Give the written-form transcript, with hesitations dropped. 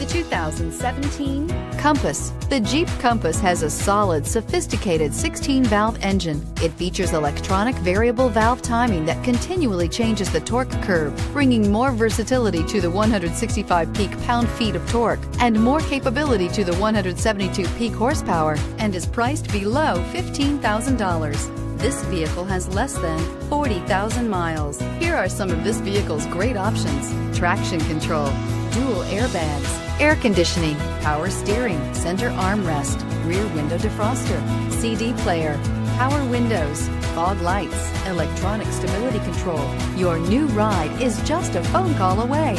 The 2017 Compass. The Jeep Compass has a solid, sophisticated 16-valve engine. It features electronic variable valve timing that continually changes the torque curve, bringing more versatility to the 165 peak pound-feet of torque and more capability to the 172 peak horsepower, and is priced below $15,000. This vehicle has less than 40,000 miles. Here are some of this vehicle's great options: traction control, dual airbags, air conditioning, power steering, center armrest, rear window defroster, CD player, power windows, fog lights, electronic stability control. Your new ride is just a phone call away.